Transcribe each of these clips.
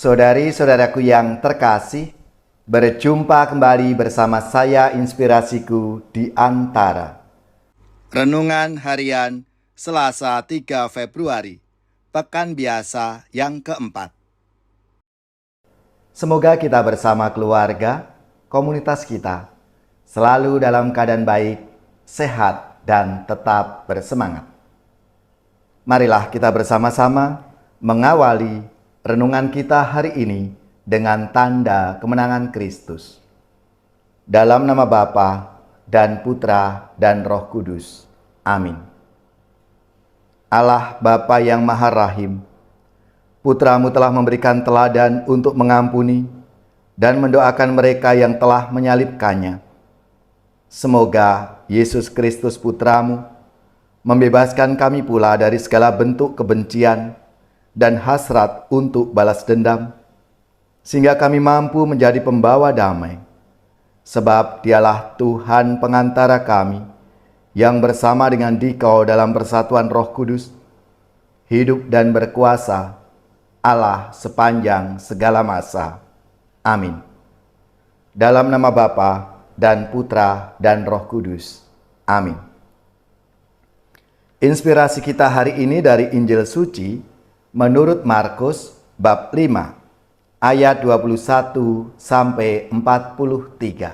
Saudari-saudaraku yang terkasih, berjumpa kembali bersama saya Inspirasiku di Antara. Renungan Harian Selasa 3 Februari, Pekan Biasa yang keempat. Semoga kita bersama keluarga, komunitas kita, selalu dalam keadaan baik, sehat, dan tetap bersemangat. Marilah kita bersama-sama mengawali renungan kita hari ini dengan tanda kemenangan Kristus. Dalam nama Bapa dan Putra dan Roh Kudus. Amin. Allah Bapa yang Maha Rahim, Putra-Mu telah memberikan teladan untuk mengampuni dan mendoakan mereka yang telah menyalibkannya. Semoga Yesus Kristus Putra-Mu membebaskan kami pula dari segala bentuk kebencian dan hasrat untuk balas dendam, sehingga kami mampu menjadi pembawa damai. Sebab Dialah Tuhan pengantara kami, yang bersama dengan Dikau dalam persatuan Roh Kudus, hidup dan berkuasa, Allah sepanjang segala masa. Amin. Dalam nama Bapa dan Putra dan Roh Kudus. Amin. Inspirasi kita hari ini dari Injil Suci menurut Markus bab 5 ayat 21 sampai 43.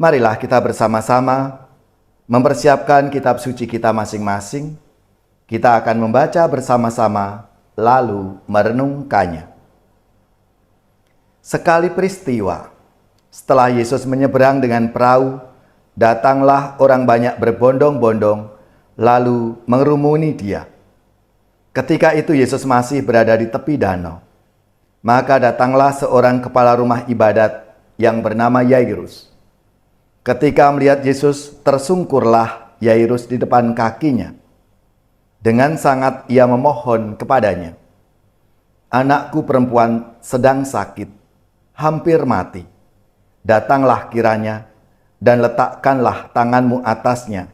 Marilah kita bersama-sama mempersiapkan kitab suci kita masing-masing. Kita akan membaca bersama-sama lalu merenungkannya. Sekali peristiwa, setelah Yesus menyeberang dengan perahu, datanglah orang banyak berbondong-bondong lalu mengerumuni Dia. Ketika itu Yesus masih berada di tepi danau. Maka datanglah seorang kepala rumah ibadat yang bernama Yairus. Ketika melihat Yesus, tersungkurlah Yairus di depan kakinya. Dengan sangat ia memohon kepadanya, "Anakku perempuan sedang sakit, hampir mati. Datanglah kiranya dan letakkanlah tanganmu atasnya,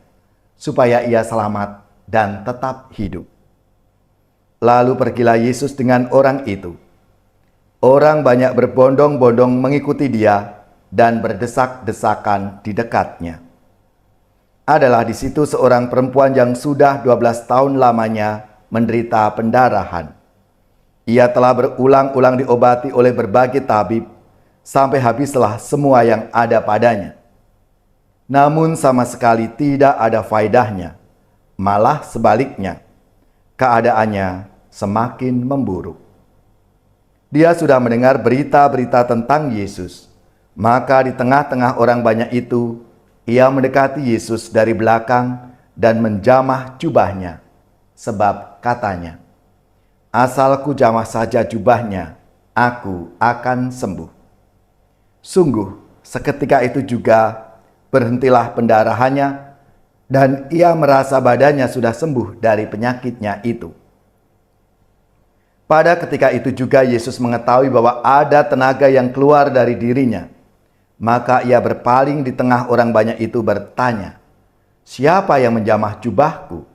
supaya ia selamat dan tetap hidup." Lalu pergilah Yesus dengan orang itu. Orang banyak berbondong-bondong mengikuti Dia dan berdesak-desakan di dekatnya. Adalah di situ seorang perempuan yang sudah 12 tahun lamanya menderita pendarahan. Ia telah berulang-ulang diobati oleh berbagai tabib, sampai habislah semua yang ada padanya. Namun sama sekali tidak ada faedahnya, malah sebaliknya, keadaannya semakin memburuk. Dia sudah mendengar berita-berita tentang Yesus. Maka di tengah-tengah orang banyak itu, ia mendekati Yesus dari belakang dan menjamah jubahnya. Sebab katanya, "Asal ku jamah saja jubahnya, aku akan sembuh." Sungguh, seketika itu juga berhentilah pendarahannya, dan ia merasa badannya sudah sembuh dari penyakitnya itu. Pada ketika itu juga Yesus mengetahui bahwa ada tenaga yang keluar dari dirinya. Maka ia berpaling di tengah orang banyak itu bertanya, "Siapa yang menjamah jubahku?"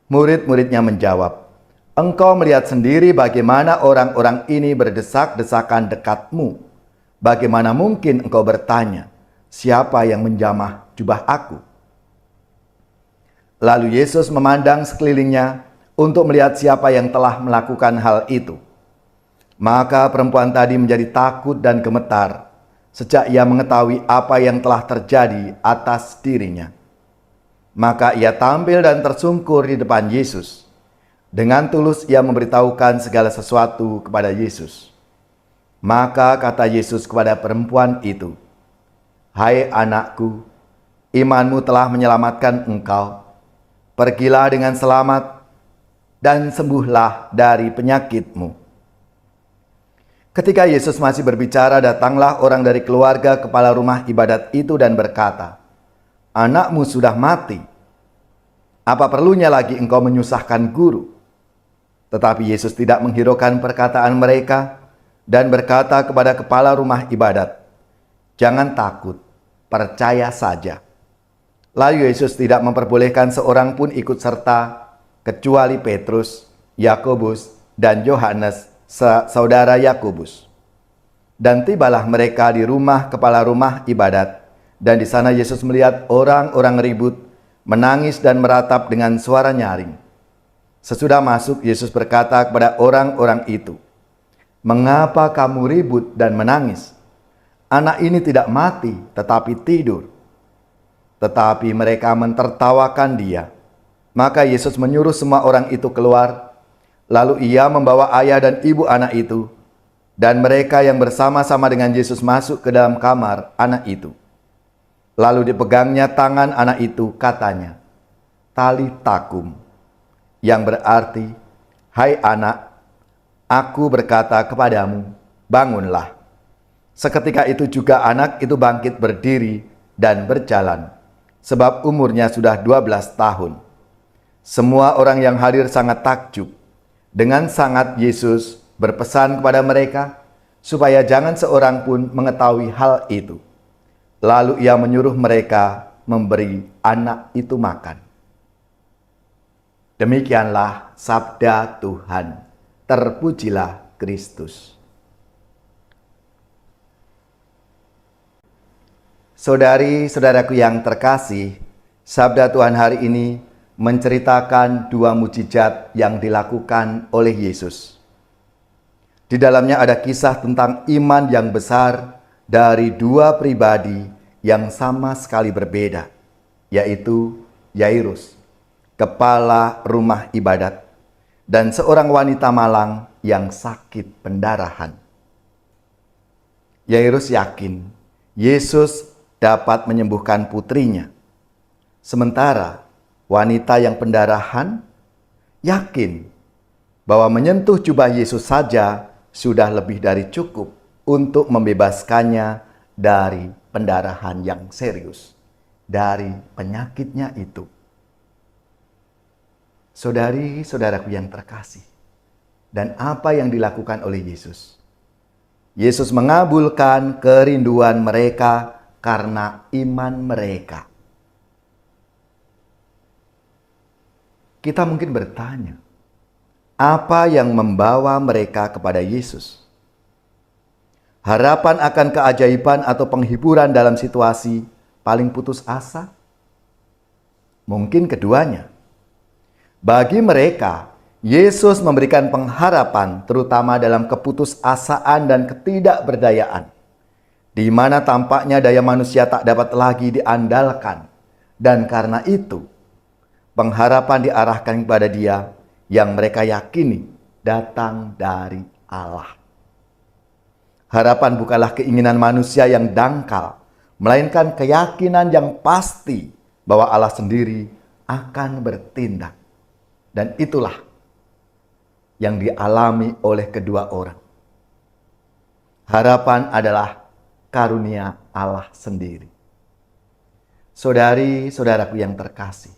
Murid-muridnya menjawab, "Engkau melihat sendiri bagaimana orang-orang ini berdesak-desakan dekatmu. Bagaimana mungkin engkau bertanya, 'Siapa yang menjamah jubah aku?'" Lalu Yesus memandang sekelilingnya untuk melihat siapa yang telah melakukan hal itu. Maka perempuan tadi menjadi takut dan gemetar sejak ia mengetahui apa yang telah terjadi atas dirinya. Maka ia tampil dan tersungkur di depan Yesus. Dengan tulus ia memberitahukan segala sesuatu kepada Yesus. Maka kata Yesus kepada perempuan itu, "Hai anakku, imanmu telah menyelamatkan engkau. Pergilah dengan selamat dan sembuhlah dari penyakitmu." Ketika Yesus masih berbicara, datanglah orang dari keluarga kepala rumah ibadat itu dan berkata, "Anakmu sudah mati. Apa perlunya lagi engkau menyusahkan guru?" Tetapi Yesus tidak menghiraukan perkataan mereka dan berkata kepada kepala rumah ibadat, "Jangan takut, percaya saja." Lalu Yesus tidak memperbolehkan seorang pun ikut serta, kecuali Petrus, Yakobus, dan Yohanes, saudara Yakobus. Dan tibalah mereka di rumah kepala rumah ibadat, dan di sana Yesus melihat orang-orang ribut, menangis dan meratap dengan suara nyaring. Sesudah masuk, Yesus berkata kepada orang-orang itu, "Mengapa kamu ribut dan menangis? Anak ini tidak mati, tetapi tidur." Tetapi mereka mentertawakan dia. Maka Yesus menyuruh semua orang itu keluar. Lalu ia membawa ayah dan ibu anak itu, dan mereka yang bersama-sama dengan Yesus masuk ke dalam kamar anak itu. Lalu dipegangnya tangan anak itu, katanya, "Talitakum," yang berarti, "Hai anak, aku berkata kepadamu, bangunlah." Seketika itu juga anak itu bangkit berdiri dan berjalan, sebab umurnya sudah 12 tahun. Semua orang yang hadir sangat takjub. Dengan sangat Yesus berpesan kepada mereka supaya jangan seorang pun mengetahui hal itu. Lalu ia menyuruh mereka memberi anak itu makan. Demikianlah sabda Tuhan. Terpujilah Kristus. Saudari-saudaraku yang terkasih, sabda Tuhan hari ini menceritakan dua mujizat yang dilakukan oleh Yesus. Di dalamnya ada kisah tentang iman yang besar dari dua pribadi yang sama sekali berbeda, yaitu Yairus, kepala rumah ibadat, dan seorang wanita malang yang sakit pendarahan. Yairus yakin Yesus dapat menyembuhkan putrinya, sementara wanita yang pendarahan yakin bahwa menyentuh jubah Yesus saja sudah lebih dari cukup untuk membebaskannya dari pendarahan yang serius, dari penyakitnya itu. Saudari-saudaraku yang terkasih, dan apa yang dilakukan oleh Yesus? Yesus mengabulkan kerinduan mereka karena iman mereka. Kita mungkin bertanya, apa yang membawa mereka kepada Yesus? Harapan akan keajaiban atau penghiburan dalam situasi paling putus asa? Mungkin keduanya. Bagi mereka, Yesus memberikan pengharapan terutama dalam keputusasaan dan ketidakberdayaan, di mana tampaknya daya manusia tak dapat lagi diandalkan. Dan karena itu, pengharapan diarahkan kepada Dia yang mereka yakini datang dari Allah. Harapan bukanlah keinginan manusia yang dangkal, melainkan keyakinan yang pasti bahwa Allah sendiri akan bertindak. Dan itulah yang dialami oleh kedua orang. Harapan adalah karunia Allah sendiri. Saudari-saudaraku yang terkasih,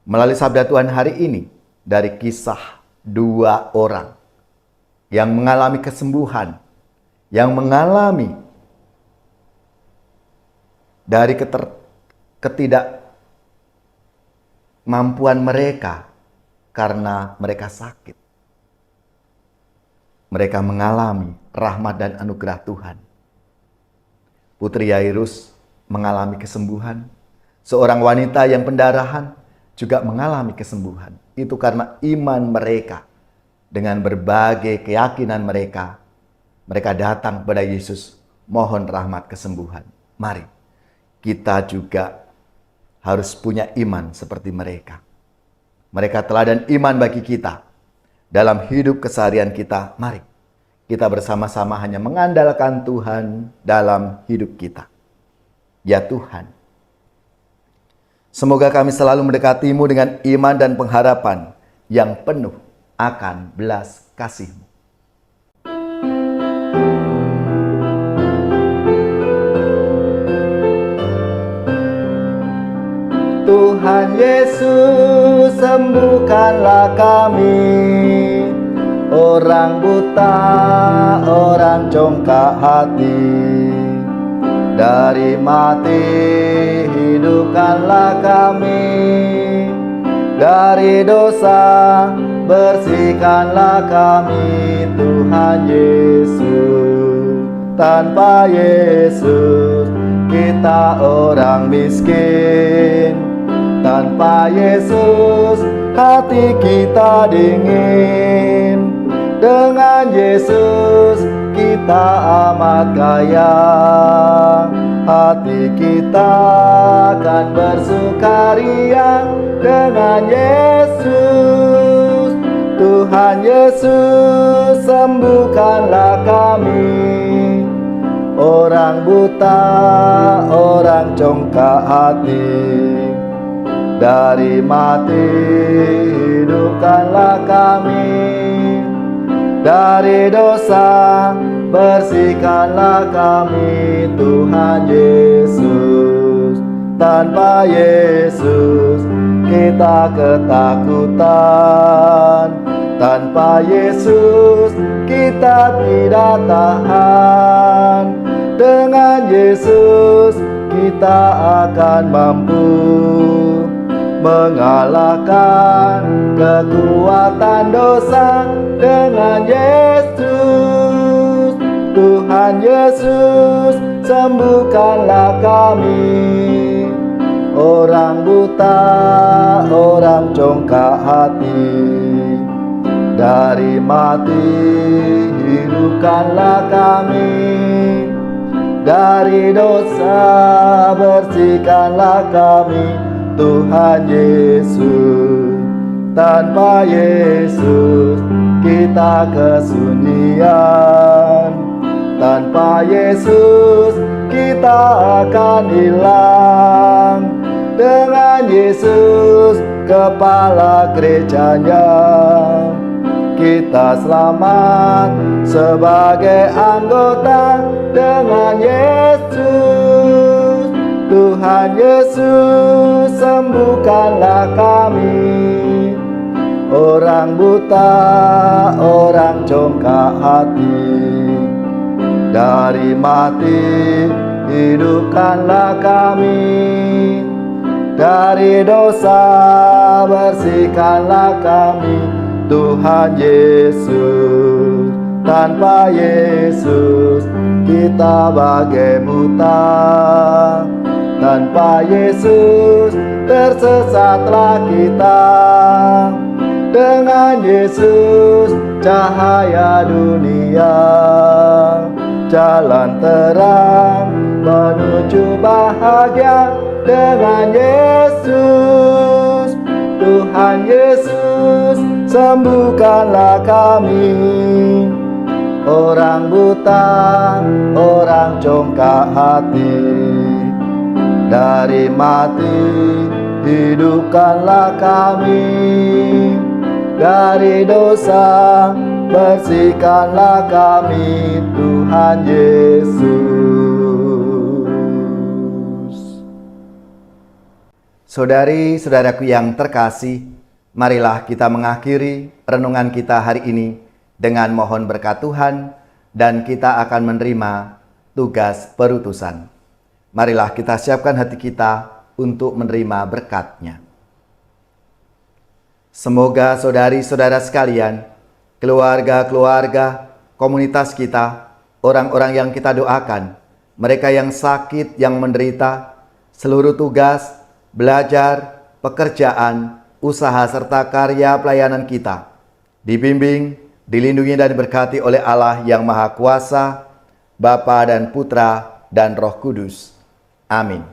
melalui sabda Tuhan hari ini, dari kisah dua orang yang mengalami kesembuhan, yang mengalami dari ketidakmampuan mereka karena mereka sakit. Mereka mengalami rahmat dan anugerah Tuhan. Putri Yairus mengalami kesembuhan. Seorang wanita yang pendarahan juga mengalami kesembuhan. Itu karena iman mereka. Dengan berbagai keyakinan mereka, mereka datang kepada Yesus, mohon rahmat kesembuhan. Mari, kita juga harus punya iman seperti mereka. Mereka teladan iman bagi kita. Dalam hidup keseharian kita, mari kita bersama-sama hanya mengandalkan Tuhan dalam hidup kita. Ya Tuhan, semoga kami selalu mendekati-Mu dengan iman dan pengharapan yang penuh akan belas kasih-Mu. Tuhan Yesus, sembuhkanlah kami, orang buta, orang congkak hati. Dari mati hidupkanlah kami, dari dosa bersihkanlah kami Tuhan Yesus. Tanpa Yesus kita orang miskin. Tanpa Yesus hati kita dingin. Dengan Yesus kita amat kaya. Hati kita akan bersukaria dengan Yesus. Tuhan Yesus, sembuhkanlah kami, orang buta, orang congkak hati. Dari mati hidupkanlah kami, dari dosa bersihkanlah kami Tuhan Yesus. Tanpa Yesus kita ketakutan. Tanpa Yesus kita tidak tahan. Dengan Yesus kita akan mampu mengalahkan kekuatan dosa. Dengan Yesus, Tuhan Yesus, sembuhkanlah kami, orang buta, orang congkak hati. Dari mati hidupkanlah kami, dari dosa bersihkanlah kami Tuhan Yesus. Tanpa Yesus kita kesunyian. Tanpa Yesus kita akan hilang. Dengan Yesus kepala gerejanya, kita selamat sebagai anggota. Dengan Yesus, Tuhan Yesus, sembuhkanlah kami, orang buta, orang congkak hati. Dari mati hidupkanlah kami, dari dosa bersihkanlah kami Tuhan Yesus. Tanpa Yesus kita bagai buta. Tanpa Yesus tersesatlah kita. Dengan Yesus cahaya dunia, jalan terang menuju bahagia. Dengan Yesus, Tuhan Yesus, sembuhkanlah kami, orang buta, orang congkak hati. Dari mati hidupkanlah kami, dari dosa bersihkanlah kami Tuhan Yesus. Saudari-saudaraku yang terkasih, marilah kita mengakhiri renungan kita hari ini dengan mohon berkat Tuhan, dan kita akan menerima tugas perutusan. Marilah kita siapkan hati kita untuk menerima berkat-Nya. Semoga saudari-saudara sekalian, keluarga-keluarga, komunitas kita, orang-orang yang kita doakan, mereka yang sakit, yang menderita, seluruh tugas, belajar, pekerjaan, usaha, serta karya pelayanan kita dibimbing, dilindungi dan diberkati oleh Allah yang Maha Kuasa, Bapa dan Putra dan Roh Kudus. Amin.